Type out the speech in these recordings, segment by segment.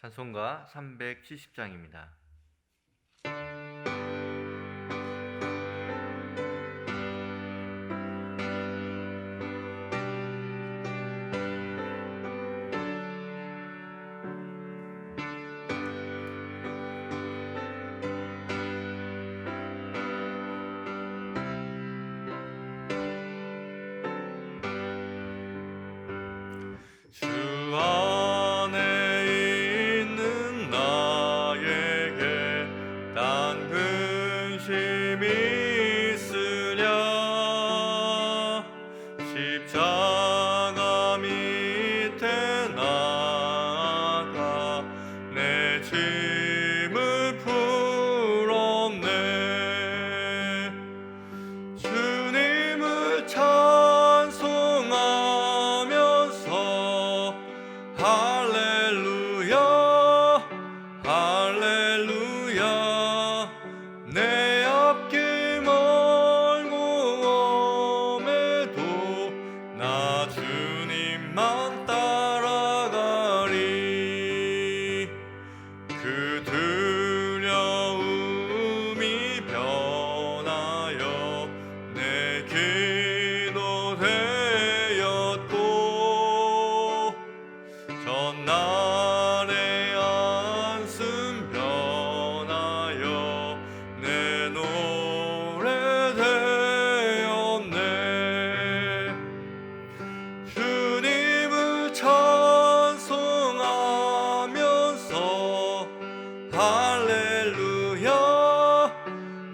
찬송가 370장입니다. 주 안에 있는 나에게 단 근심이 있으랴. 십자가 밑에 나가 내 짐을 풀었네. 주님을 찬송하면서 할렐루야 할렐루야. 내 앞길 멀고 엄해도 나 주님만 따라가리. 그 두려움이 변하여 내 기도 되었고, 전날의 안씀 변하여 내 노래 되었네. 주님을 찬송하면서 할렐루야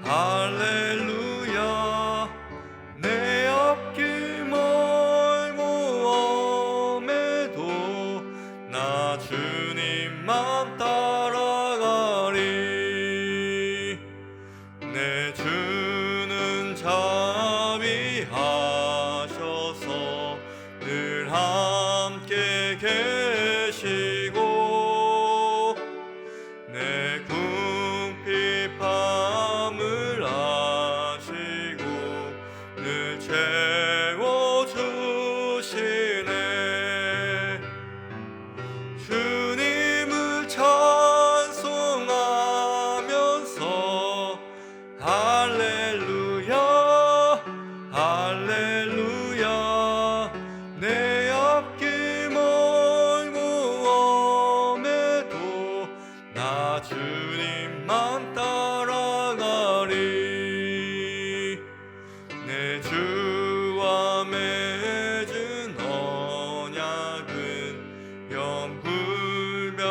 할렐루야. 내 앞길 멀고 엄해도 나 주님만 따라가리. 내 주는 자비하셔서 늘 함께 계시고, 내 궁핍함을 아시고 늘 채워주시네. 주님을 찬송하면서 할렐루야 할렐루야. 내 앞길 멀고 엄해도 나 주님만 따라가리. 내 주와 맺은 언약은 영불변하시니,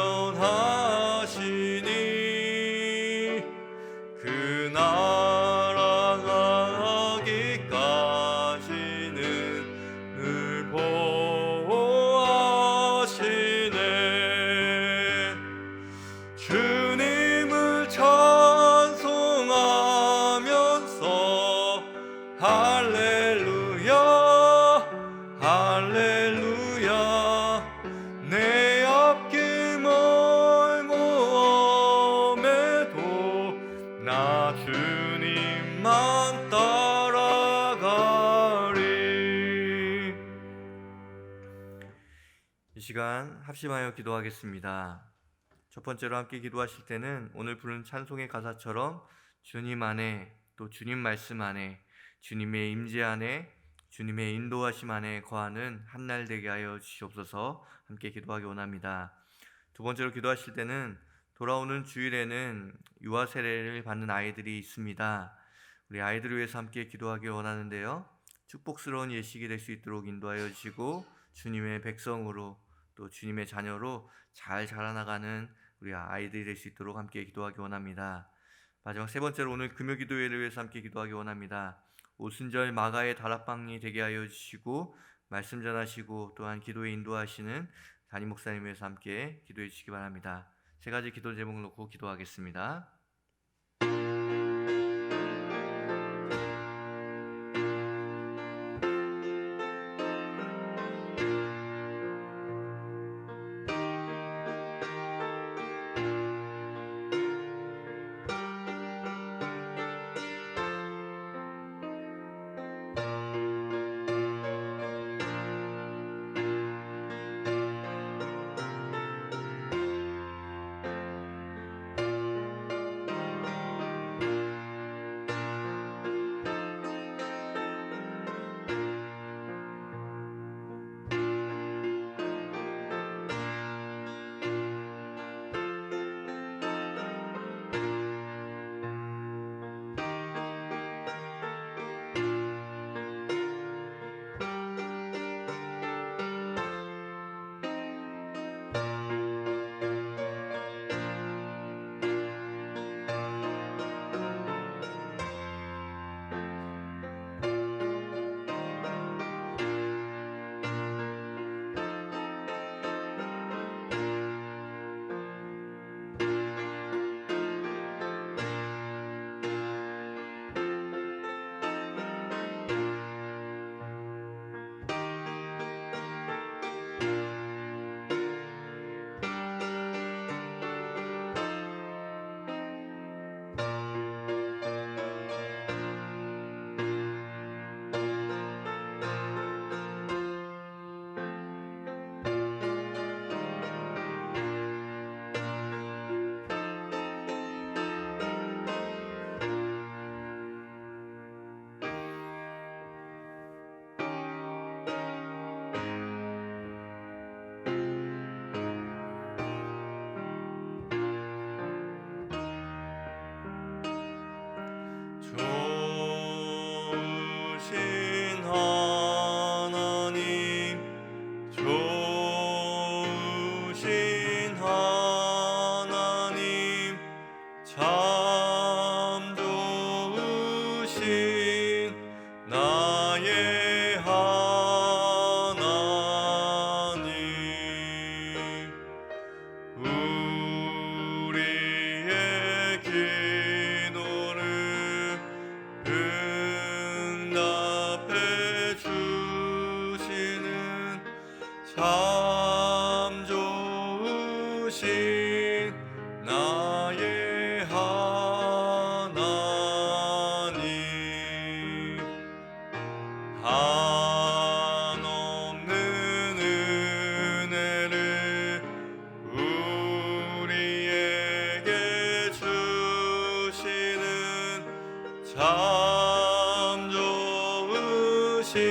그 나라 가기까지는 늘 보호하시네. 주님을 찬송하면서 할렐루야 할렐루야. 내 앞길 멀고 엄해도 나 주님만 따라가리. 이 시간 합심하여 기도하겠습니다. 첫 번째로 함께 기도하실 때는 오늘 부른 찬송의 가사처럼 주님 안에, 또 주님 말씀 안에, 주님의 임재 안에, 주님의 인도하심 안에 거하는 한날 되게 하여 주시옵소서. 함께 기도하기 원합니다. 두 번째로 기도하실 때는 돌아오는 주일에는 유아 세례를 받는 아이들이 있습니다. 우리 아이들을 위해서 함께 기도하기 원하는데요, 축복스러운 예식이 될 수 있도록 인도하여 주시고, 주님의 백성으로, 또 주님의 자녀로 잘 자라나가는 우리 아이들이 될 수 있도록 함께 기도하기 원합니다. 마지막 세 번째로 오늘 금요 기도회를 위해서 함께 기도하기 원합니다. 오순절 마가의 다락방이 되게 하여 주시고, 말씀 전하시고 또한 기도에 인도하시는 담임 목사님 위해서 함께 기도해 주시기 바랍니다. 세 가지 기도 제목을 놓고 기도하겠습니다. 참 좋으신 나의 하나님, 한없는 은혜를 우리에게 주시는 참 좋으신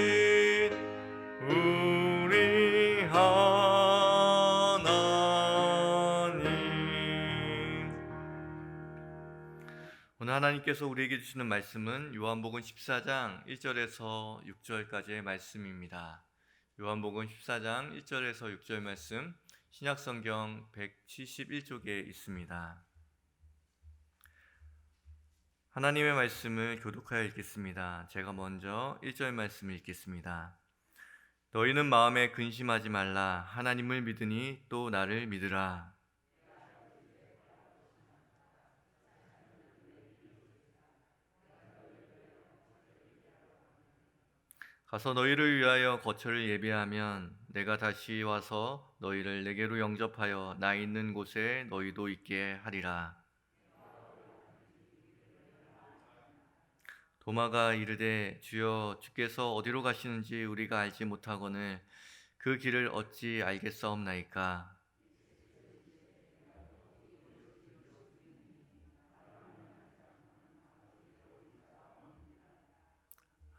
우리 하나님. 오늘 하나님께서 우리에게 주시는 말씀은 요한복음 14장 1절에서 6절까지의 말씀입니다. 요한복음 14장 1절에서 6절 말씀, 신약성경 171쪽에 있습니다. 하나님의 말씀을 교독하여 읽겠습니다. 제가 먼저 1절 말씀을 읽겠습니다. 너희는 마음에 근심하지 말라. 하나님을 믿으니 또 나를 믿으라. 가서 너희를 위하여 거처를 예비하면 내가 다시 와서 너희를 내게로 영접하여 나 있는 곳에 너희도 있게 하리라. 도마가 이르되 주여 주께서 어디로 가시는지 우리가 알지 못하거늘 그 길을 어찌 알겠사옵나이까.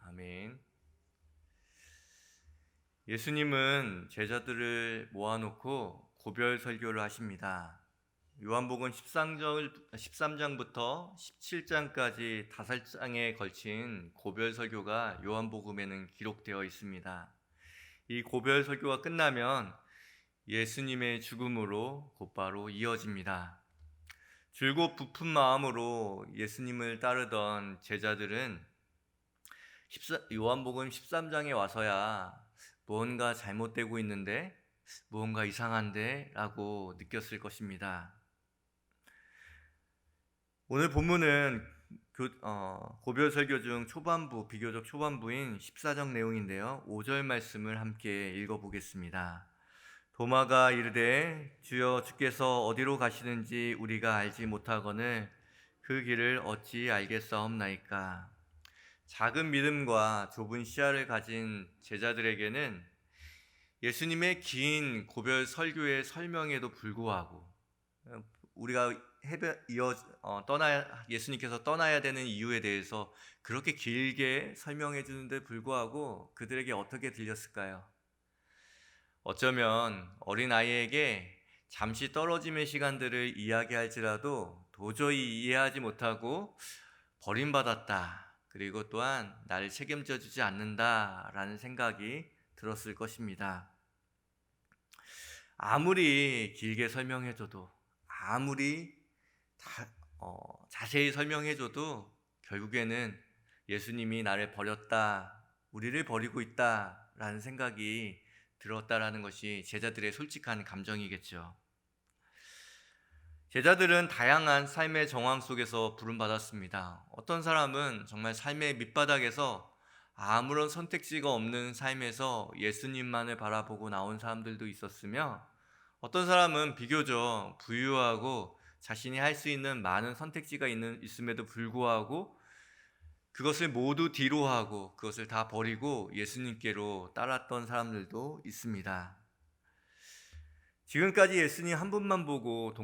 아멘. 예수님은 제자들을 모아놓고 고별 설교를 하십니다. 요한복음 13장부터 17장까지 5장에 걸친 고별 설교가 요한복음에는 기록되어 있습니다. 이 고별 설교가 끝나면 예수님의 죽음으로 곧바로 이어집니다. 줄곧 부푼 마음으로 예수님을 따르던 제자들은 요한복음 13장에 와서야 무언가 잘못되고 있는데, 무언가 이상한데 라고 느꼈을 것입니다. 오늘 본문은 고별 설교 중 비교적 초반부인 14장 내용인데요. 5절 말씀을 함께 읽어보겠습니다. 도마가 이르되 주여 주께서 어디로 가시는지 우리가 알지 못하거늘 그 길을 어찌 알겠사옵나이까. 작은 믿음과 좁은 시야를 가진 제자들에게는 예수님의 긴 고별 설교의 설명에도 불구하고 우리가 예수님께서 떠나야 되는 이유에 대해서 그렇게 길게 설명해 주는데 불구하고 그들에게 어떻게 들렸을까요? 어쩌면 어린아이에게 잠시 떨어짐의 시간들을 이야기할지라도 도저히 이해하지 못하고 버림받았다, 그리고 또한 나를 책임져 주지 않는다라는 생각이 들었을 것입니다. 아무리 길게 설명해줘도, 아무리 자세히 설명해줘도 결국에는 예수님이 나를 버렸다, 우리를 버리고 있다라는 생각이 들었다라는 것이 제자들의 솔직한 감정이겠죠. 제자들은 다양한 삶의 정황 속에서 부름받았습니다. 어떤 사람은 정말 삶의 밑바닥에서 아무런 선택지가 없는 삶에서 예수님만을 바라보고 나온 사람들도 있었으며, 어떤 사람은 비교적 부유하고 자신이 할 수 있는 많은 선택지가 있음에도 불구하고 그것을 모두 뒤로 하고 그것을 다 버리고 예수님께로 따랐던 사람들도 있습니다. 지금까지 예수님 한 분만 보고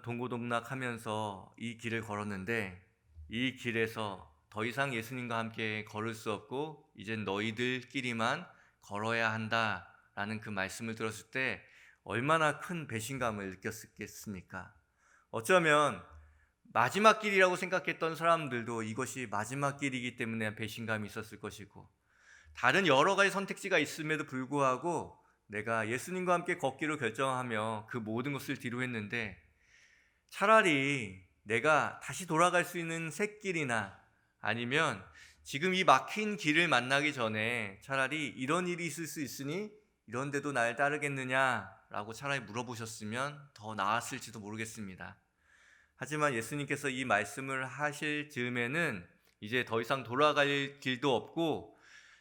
동고동락하면서 이 길을 걸었는데, 이 길에서 더 이상 예수님과 함께 걸을 수 없고 이젠 너희들끼리만 걸어야 한다라는 그 말씀을 들었을 때 얼마나 큰 배신감을 느꼈겠습니까? 어쩌면 마지막 길이라고 생각했던 사람들도 이것이 마지막 길이기 때문에 배신감이 있었을 것이고, 다른 여러 가지 선택지가 있음에도 불구하고 내가 예수님과 함께 걷기로 결정하며 그 모든 것을 뒤로 했는데, 차라리 내가 다시 돌아갈 수 있는 샛길이나 아니면 지금 이 막힌 길을 만나기 전에 차라리 이런 일이 있을 수 있으니 이런 데도 날 따르겠느냐라고 차라리 물어보셨으면 더 나았을지도 모르겠습니다. 하지만 예수님께서 이 말씀을 하실 즈음에는 이제 더 이상 돌아갈 길도 없고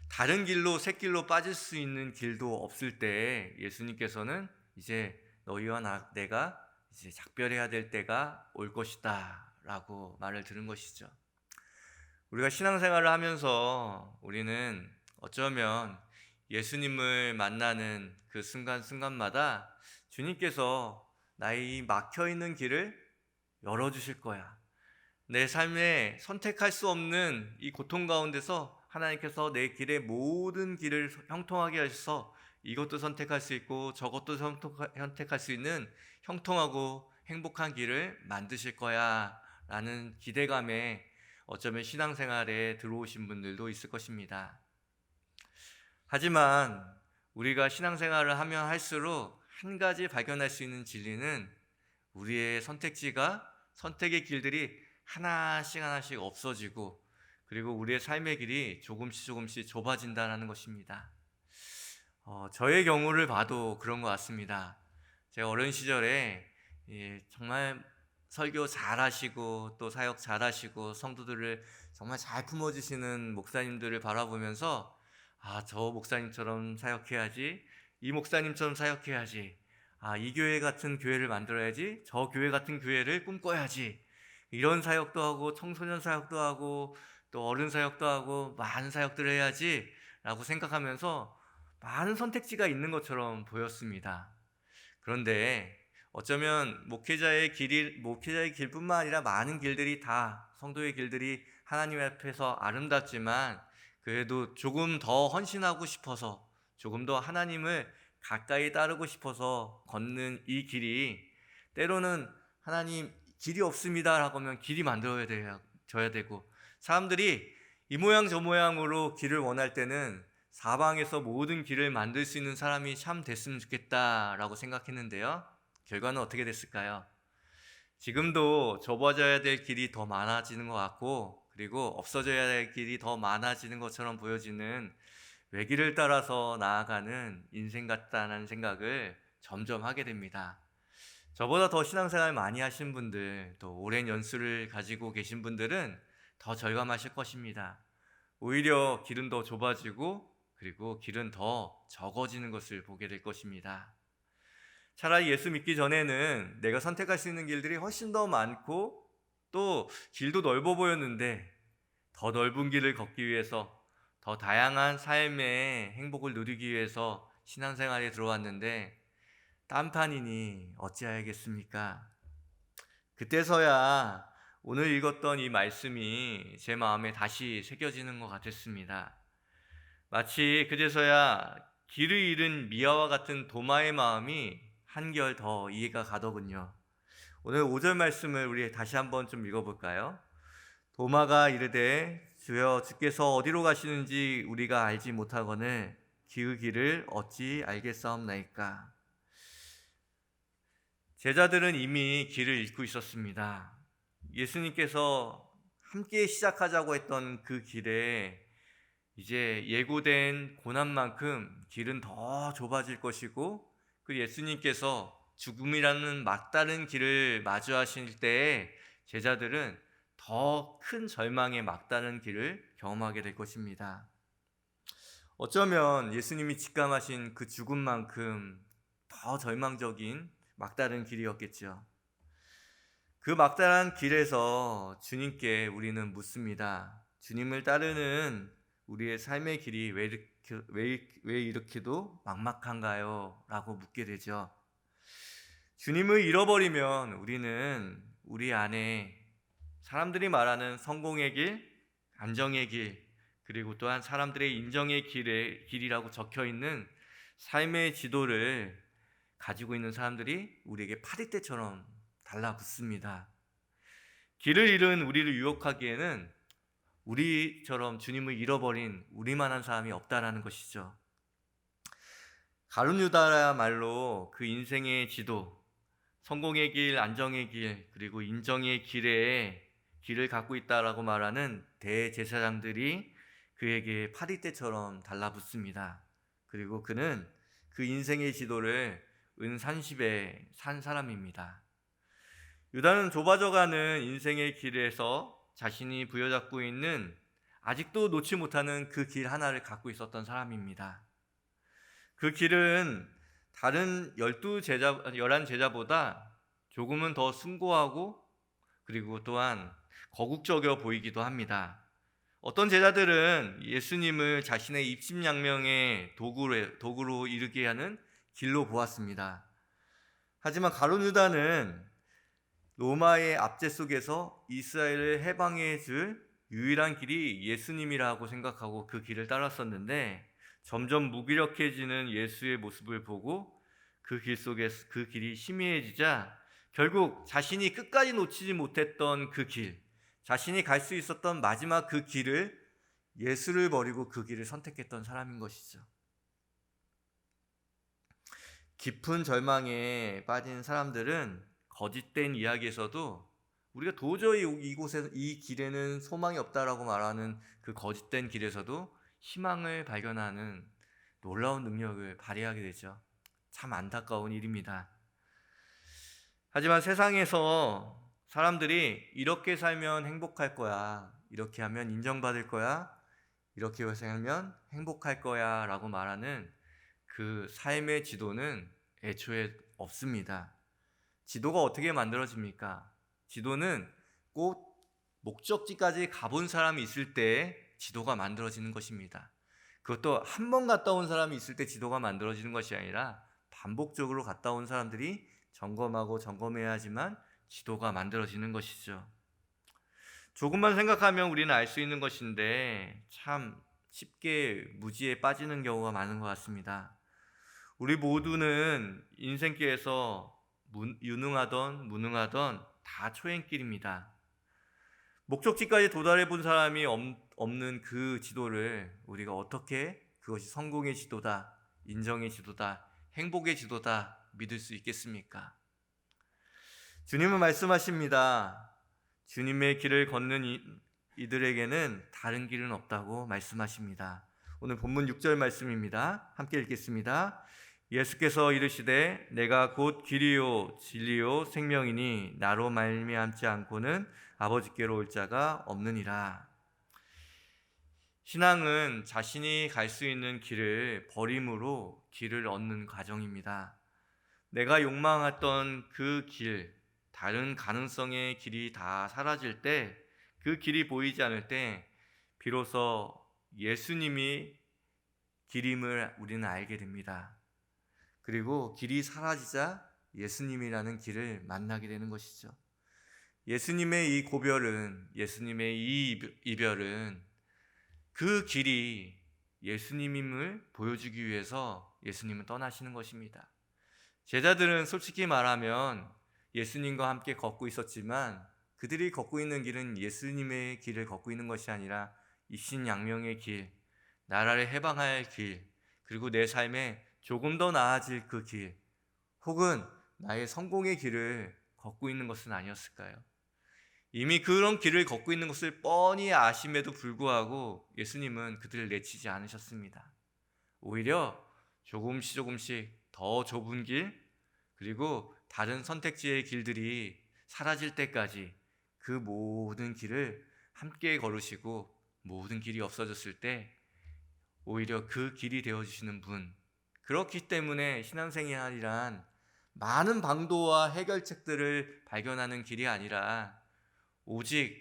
다른 길로 샛길로 빠질 수 있는 길도 없을 때 예수님께서는 이제 너희와 내가 이제 작별해야 될 때가 올 것이다 라고 말을 들은 것이죠. 우리가 신앙생활을 하면서 우리는 어쩌면 예수님을 만나는 그 순간순간마다 주님께서 나의 막혀있는 길을 열어주실 거야. 내 삶에 선택할 수 없는 이 고통 가운데서 하나님께서 내 길의 모든 길을 형통하게 하셔서 이것도 선택할 수 있고 저것도 선택할 수 있는 형통하고 행복한 길을 만드실 거야 라는 기대감에 어쩌면 신앙생활에 들어오신 분들도 있을 것입니다. 하지만 우리가 신앙생활을 하면 할수록 한 가지 발견할 수 있는 진리는 우리의 선택의 길들이 하나씩 없어지고 그리고 우리의 삶의 길이 조금씩 좁아진다는 것입니다. 저의 경우를 봐도 그런 것 같습니다. 제가 어린 시절에 정말 설교 잘하시고 또 사역 잘하시고 성도들을 정말 잘 품어주시는 목사님들을 바라보면서 저 목사님처럼 사역해야지, 이 목사님처럼 사역해야지, 이 교회 같은 교회를 만들어야지, 저 교회 같은 교회를 꿈꿔야지, 이런 사역도 하고 청소년 사역도 하고 또 어른 사역도 하고 많은 사역들을 해야지 라고 생각하면서 많은 선택지가 있는 것처럼 보였습니다. 그런데 어쩌면 목회자의 길뿐만 아니라 많은 길들이 다 성도의 길들이 하나님 앞에서 아름답지만 그래도 조금 더 헌신하고 싶어서 조금 더 하나님을 가까이 따르고 싶어서 걷는 이 길이 때로는 하나님 길이 없습니다 라고 하면 길이 만들어져야 되고 사람들이 이 모양 저 모양으로 길을 원할 때는 사방에서 모든 길을 만들 수 있는 사람이 참 됐으면 좋겠다라고 생각했는데요. 결과는 어떻게 됐을까요? 지금도 좁아져야 될 길이 더 많아지는 것 같고 그리고 없어져야 될 길이 더 많아지는 것처럼 보여지는 외길을 따라서 나아가는 인생 같다는 생각을 점점 하게 됩니다. 저보다 더 신앙생활 많이 하신 분들, 또 오랜 연수를 가지고 계신 분들은 더 절감하실 것입니다. 오히려 길은 더 좁아지고 그리고 길은 더 적어지는 것을 보게 될 것입니다. 차라리 예수 믿기 전에는 내가 선택할 수 있는 길들이 훨씬 더 많고 또 길도 넓어 보였는데 더 넓은 길을 걷기 위해서 더 다양한 삶의 행복을 누리기 위해서 신앙생활에 들어왔는데 딴판이니 어찌하겠습니까? 그때서야 오늘 읽었던 이 말씀이 제 마음에 다시 새겨지는 것 같았습니다. 마치 그제서야 길을 잃은 미아와 같은 도마의 마음이 한결 더 이해가 가더군요. 오늘 5절 말씀을 우리 다시 한번 좀 읽어볼까요? 도마가 이르되 주여 주께서 어디로 가시는지 우리가 알지 못하거늘 그 길을 어찌 알겠사옵나이까. 제자들은 이미 길을 잃고 있었습니다. 예수님께서 함께 시작하자고 했던 그 길에 이제 예고된 고난만큼 길은 더 좁아질 것이고 그 예수님께서 죽음이라는 막다른 길을 마주하실 때에 제자들은 더 큰 절망의 막다른 길을 경험하게 될 것입니다. 어쩌면 예수님이 직감하신 그 죽음만큼 더 절망적인 막다른 길이었겠죠. 그 막다른 길에서 주님께 우리는 묻습니다. 주님을 따르는 우리의 삶의 길이 왜 이렇게도 막막한가요? 라고 묻게 되죠. 주님을 잃어버리면 우리는 우리 안에 사람들이 말하는 성공의 길, 안정의 길, 그리고 또한 사람들의 인정의 길이라고 적혀있는 삶의 지도를 가지고 있는 사람들이 우리에게 파리떼처럼 달라붙습니다. 길을 잃은 우리를 유혹하기에는 우리처럼 주님을 잃어버린 우리만한 사람이 없다라는 것이죠. 가룟 유다야말로 그 인생의 지도, 성공의 길, 안정의 길, 그리고 인정의 길을 갖고 있다라고 말하는 대제사장들이 그에게 파리떼처럼 달라붙습니다. 그리고 그는 그 인생의 지도를 은산십에 산 사람입니다. 유다는 좁아져가는 인생의 길에서 자신이 부여잡고 있는 아직도 놓지 못하는 그 길 하나를 갖고 있었던 사람입니다. 그 길은 다른 11제자보다 조금은 더 숭고하고 그리고 또한 거국적이어 보이기도 합니다. 어떤 제자들은 예수님을 자신의 입신양명의 도구로 이르게 하는 길로 보았습니다. 하지만 가룟 유다는 로마의 압제 속에서 이스라엘을 해방해 줄 유일한 길이 예수님이라고 생각하고 그 길을 따랐었는데 점점 무기력해지는 예수의 모습을 보고 그 길 속에 그 길이 희미해지자 결국 자신이 끝까지 놓치지 못했던 그 길, 자신이 갈 수 있었던 마지막 그 길을 예수를 버리고 그 길을 선택했던 사람인 것이죠. 깊은 절망에 빠진 사람들은 거짓된 이야기에서도 우리가 도저히 이 길에는 소망이 없다라고 말하는 그 거짓된 길에서도 희망을 발견하는 놀라운 능력을 발휘하게 되죠. 참 안타까운 일입니다. 하지만 세상에서 사람들이 이렇게 살면 행복할 거야, 이렇게 하면 인정받을 거야, 이렇게 살면 행복할 거야 라고 말하는 그 삶의 지도는 애초에 없습니다. 지도가 어떻게 만들어집니까? 지도는 꼭 목적지까지 가본 사람이 있을 때 지도가 만들어지는 것입니다. 그것도 한 번 갔다 온 사람이 있을 때 지도가 만들어지는 것이 아니라 반복적으로 갔다 온 사람들이 점검하고 점검해야 하지만 지도가 만들어지는 것이죠. 조금만 생각하면 우리는 알 수 있는 것인데 참 쉽게 무지에 빠지는 경우가 많은 것 같습니다. 우리 모두는 인생길에서 유능하던 무능하던 다 초행길입니다. 목적지까지 도달해 본 사람이 없는 그 지도를 우리가 어떻게 그것이 성공의 지도다, 인정의 지도다, 행복의 지도다 믿을 수 있겠습니까? 주님은 말씀하십니다. 주님의 길을 걷는 이들에게는 다른 길은 없다고 말씀하십니다. 오늘 본문 6절 말씀입니다. 함께 읽겠습니다. 예수께서 이르시되 내가 곧 길이요 진리요 생명이니 나로 말미암지 않고는 아버지께로 올 자가 없느니라. 신앙은 자신이 갈 수 있는 길을 버림으로 길을 얻는 과정입니다. 내가 욕망했던 그 길, 다른 가능성의 길이 다 사라질 때, 그 길이 보이지 않을 때 비로소 예수님이 길임을 우리는 알게 됩니다. 그리고 길이 사라지자 예수님이라는 길을 만나게 되는 것이죠. 예수님의 이 고별은, 예수님의 이 이별은 그 길이 예수님임을 보여주기 위해서 예수님은 떠나시는 것입니다. 제자들은 솔직히 말하면 예수님과 함께 걷고 있었지만 그들이 걷고 있는 길은 예수님의 길을 걷고 있는 것이 아니라 입신양명의 길, 나라를 해방할 길, 그리고 내 삶에 조금 더 나아질 그 길, 혹은 나의 성공의 길을 걷고 있는 것은 아니었을까요? 이미 그런 길을 걷고 있는 것을 뻔히 아심에도 불구하고 예수님은 그들을 내치지 않으셨습니다. 오히려 조금씩 더 좁은 길, 그리고 다른 선택지의 길들이 사라질 때까지 그 모든 길을 함께 걸으시고 모든 길이 없어졌을 때 오히려 그 길이 되어주시는 분, 그렇기 때문에 신앙생활이란 많은 방도와 해결책들을 발견하는 길이 아니라 오직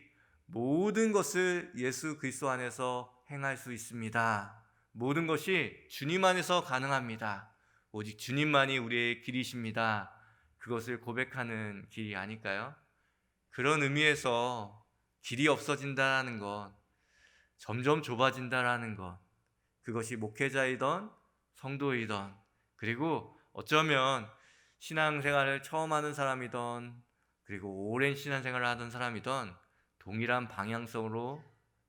모든 것을 예수 그리스도 안에서 행할 수 있습니다. 모든 것이 주님 안에서 가능합니다. 오직 주님만이 우리의 길이십니다. 그것을 고백하는 길이 아닐까요? 그런 의미에서 길이 없어진다는 것, 점점 좁아진다는 것, 그것이 목회자이던 성도이던, 그리고 어쩌면 신앙생활을 처음 하는 사람이던, 그리고 오랜 신앙생활을 하던 사람이던 동일한 방향성으로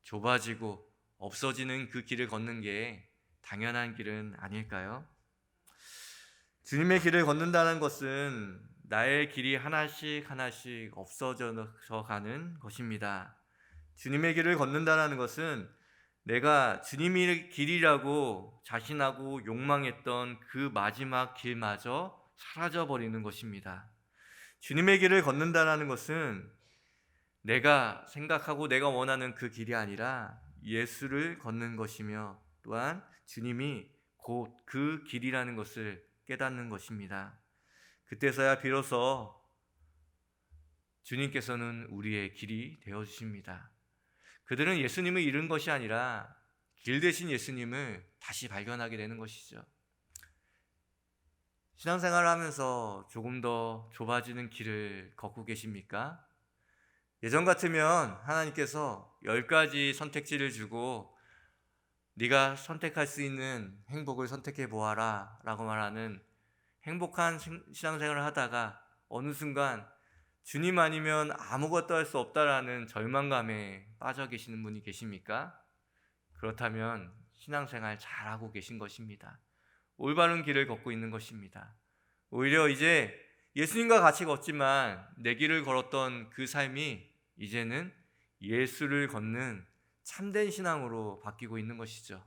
좁아지고 없어지는 그 길을 걷는 게 당연한 길은 아닐까요? 주님의 길을 걷는다는 것은 나의 길이 하나씩 없어져 가는 것입니다. 주님의 길을 걷는다는 것은 내가 주님의 길이라고 자신하고 욕망했던 그 마지막 길마저 사라져버리는 것입니다. 주님의 길을 걷는다는 것은 내가 생각하고 내가 원하는 그 길이 아니라 예수를 걷는 것이며 또한 주님이 곧 그 길이라는 것을 깨닫는 것입니다. 그때서야 비로소 주님께서는 우리의 길이 되어주십니다. 그들은 예수님을 잃은 것이 아니라 길 대신 예수님을 다시 발견하게 되는 것이죠. 신앙생활을 하면서 조금 더 좁아지는 길을 걷고 계십니까? 예전 같으면 하나님께서 10가지 선택지를 주고 네가 선택할 수 있는 행복을 선택해 보아라 라고 말하는 행복한 신앙생활을 하다가 어느 순간 주님 아니면 아무것도 할 수 없다라는 절망감에 빠져 계시는 분이 계십니까? 그렇다면 신앙생활 잘하고 계신 것입니다. 올바른 길을 걷고 있는 것입니다. 오히려 이제 예수님과 같이 걷지만 내 길을 걸었던 그 삶이 이제는 예수를 걷는 참된 신앙으로 바뀌고 있는 것이죠.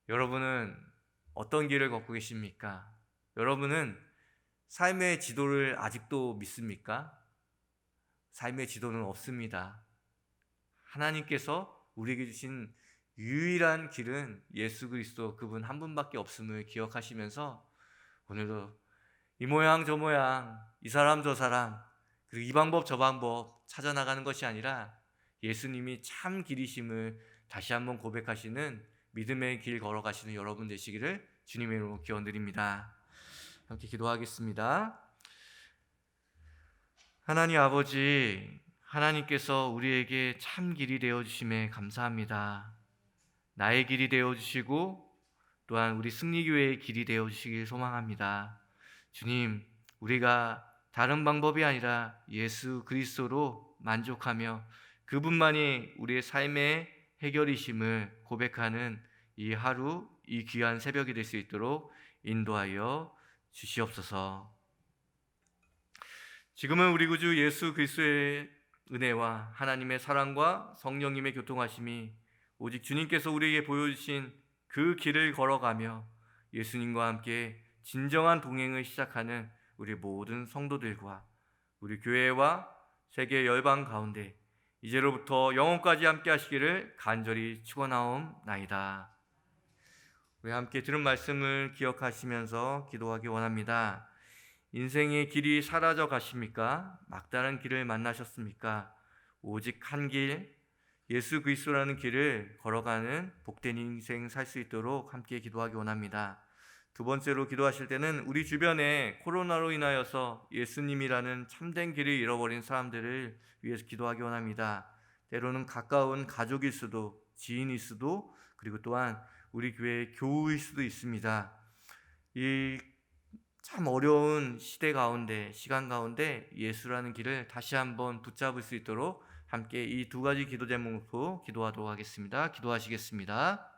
여러분은 어떤 길을 걷고 계십니까? 여러분은 삶의 지도를 아직도 믿습니까? 삶의 지도는 없습니다. 하나님께서 우리에게 주신 유일한 길은 예수 그리스도 그분 한 분밖에 없음을 기억하시면서 오늘도 이 모양 저 모양 이 사람 저 사람 그리고 이 방법 저 방법 찾아나가는 것이 아니라 예수님이 참 길이심을 다시 한번 고백하시는 믿음의 길 걸어가시는 여러분 되시기를 주님의 이름으로 기원드립니다. 함께 기도하겠습니다. 하나님 아버지, 하나님께서 우리에게 참 길이 되어주심에 감사합니다. 나의 길이 되어주시고 또한 우리 승리교회의 길이 되어주시길 소망합니다. 주님, 우리가 다른 방법이 아니라 예수 그리스도로 만족하며 그분만이 우리의 삶의 해결이심을 고백하는 이 하루, 이 귀한 새벽이 될 수 있도록 인도하여 주시옵소서. 지금은 우리 구주 예수 그리스도의 은혜와 하나님의 사랑과 성령님의 교통하심이 오직 주님께서 우리에게 보여주신 그 길을 걸어가며 예수님과 함께 진정한 동행을 시작하는 우리 모든 성도들과 우리 교회와 세계 열방 가운데 이제로부터 영원까지 함께 하시기를 간절히 축원하옵나이다. 우리 함께 들은 말씀을 기억하시면서 기도하기 원합니다. 인생의 길이 사라져 가십니까? 막다른 길을 만나셨습니까? 오직 한 길, 예수 그리스도라는 길을 걸어가는 복된 인생 살 수 있도록 함께 기도하기 원합니다. 두 번째로 기도하실 때는 우리 주변에 코로나로 인하여서 예수님이라는 참된 길을 잃어버린 사람들을 위해서 기도하기 원합니다. 때로는 가까운 가족일 수도, 지인일 수도, 그리고 또한 우리 교회의 교우일 수도 있습니다. 이 참 어려운 시대 가운데, 시간 가운데 예수라는 길을 다시 한번 붙잡을 수 있도록 함께 이 두 가지 기도 제목으로 기도하도록 하겠습니다. 기도하시겠습니다.